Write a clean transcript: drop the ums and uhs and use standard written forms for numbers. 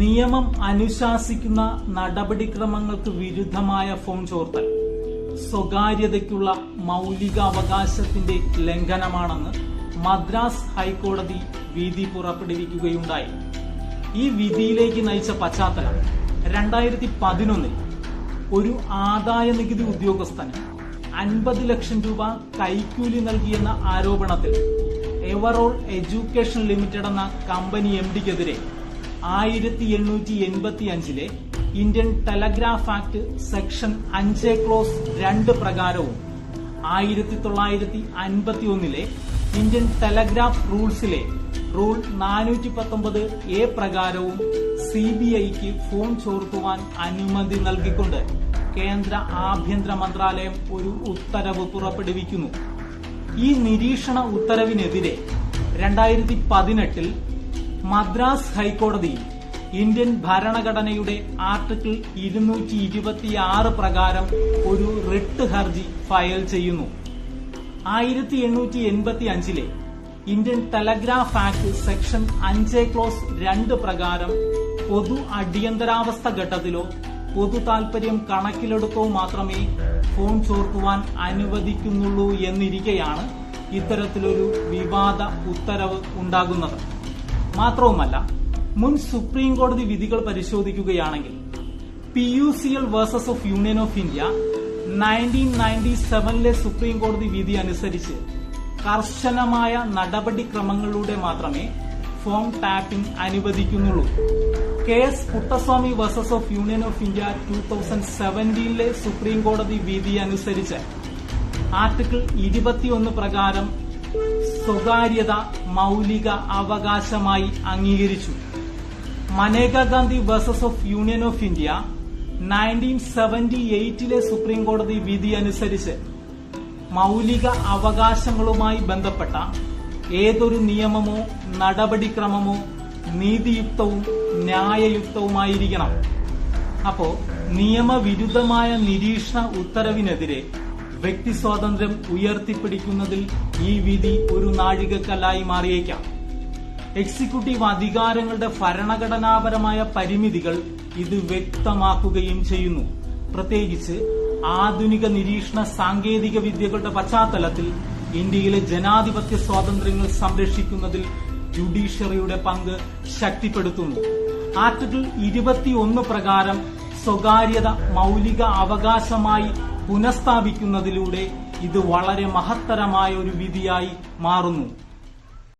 നിയമം അനുശാസിക്കുന്ന നടപടിക്രമങ്ങൾക്ക് വിരുദ്ധമായ ഫോൺ ചോർത്തൽ സ്വകാര്യതയ്ക്കുള്ള മൗലികാവകാശത്തിന്റെ ലംഘനമാണെന്ന് മദ്രാസ് ഹൈക്കോടതി വിധി പുറപ്പെടുവിക്കുകയുണ്ടായി. ഈ വിധിയിലേക്ക് നയിച്ച പശ്ചാത്തലം 2011 ഒരു ആദായ നികുതി ഉദ്യോഗസ്ഥന് 50 ലക്ഷം രൂപ കൈക്കൂലി നൽകിയെന്ന ആരോപണത്തിൽ എവറോൾ എഡ്യൂക്കേഷൻ ലിമിറ്റഡ് എന്ന കമ്പനി എംഡിക്കെതിരെ 1885 Indian telegraph act section 5 clause 2 പ്രകാരവും 1951 ഇന്ത്യൻ ടെലഗ്രാഫ് റൂൾസിലെ റൂൾ 419A പ്രകാരവും CBIക്ക് ഫോൺ ചോർത്തുവാൻ അനുമതി നൽകിക്കൊണ്ട് കേന്ദ്ര ആഭ്യന്തര മന്ത്രാലയം ഒരു ഉത്തരവ് പുറപ്പെടുവിക്കുന്നു. ഈ നിരീക്ഷണ ഉത്തരവിനെതിരെ 2018 മദ്രാസ് ഹൈക്കോടതി ഇന്ത്യൻ ഭരണഘടനയുടെ ആർട്ടിക്കിൾ 226 പ്രകാരം ഒരു റിട്ട് ഹർജി ഫയൽ ചെയ്യുന്നു. 1885 Indian telegraph act section 5 clause 2 പ്രകാരം പൊതു അടിയന്തരാവസ്ഥ ഘട്ടത്തിലോ പൊതു താൽപര്യം കണക്കിലെടുത്തോ മാത്രമേ ഫോൺ ചോർത്തുവാൻ അനുവദിക്കുന്നുള്ളൂ എന്നിരിക്കെയാണ് ഇത്തരത്തിലൊരു വിവാദ ഉത്തരവ് ഉണ്ടാകുന്നത്. മാത്രവുമല്ല, മുൻ സുപ്രീം കോടതി വിധികൾ പരിശോധിക്കുകയാണെങ്കിൽ PUCL versus of union of India 1997 supreme കോടതി വിധി അനുസരിച്ച് കർശനമായ നടപടിക്രമങ്ങളിലൂടെ മാത്രമേ ഫോൺ ടാപ്പിംഗ് അനുവദിക്കുന്നുള്ളൂ. KS Puttaswamy versus of union of India 2017 supreme കോടതി വിധി അനുസരിച്ച് ആർട്ടിക്കിൾ 21 പ്രകാരം സ്വകാര്യത മൗലിക അവകാശമായി അംഗീകരിച്ചു. Maneka Gandhi versus of union of India 1978 supreme കോടതി വിധി അനുസരിച്ച് മൗലിക അവകാശങ്ങളുമായി ബന്ധപ്പെട്ട ഏതൊരു നിയമമോ നടപടിക്രമമോ നീതിയുക്തവും ന്യായയുക്തവുമായിരിക്കണം. അപ്പോ നിയമവിരുദ്ധമായ നിരീക്ഷണ ഉത്തരവിനെതിരെ വ്യക്തി സ്വാതന്ത്ര്യം ഉയർത്തിപ്പിടിക്കുന്നതിൽ ഈ വിധി ഒരു നാഴികക്കല്ലായി മാറിയേക്കാം. എക്സിക്യൂട്ടീവ് അധികാരങ്ങളുടെ ഭരണഘടനാപരമായ പരിമിതികൾ ഇത് വ്യക്തമാക്കുകയും ചെയ്യുന്നു. പ്രത്യേകിച്ച് ആധുനിക നിരീക്ഷണ സാങ്കേതിക വിദ്യകളുടെ പശ്ചാത്തലത്തിൽ ഇന്ത്യയിലെ ജനാധിപത്യ സ്വാതന്ത്ര്യങ്ങൾ സംരക്ഷിക്കുന്നതിൽ ജുഡീഷ്യറിയുടെ പങ്ക് ശക്തിപ്പെടുത്തുന്നു. ആർട്ടിക്കിൾ 21 പ്രകാരം സ്വകാര്യത മൗലിക അവകാശമായി പുനഃസ്ഥാപിക്കുന്നതിലൂടെ ഇത് വളരെ മഹത്തരമായ ഒരു വിധിയായി മാറുന്നു.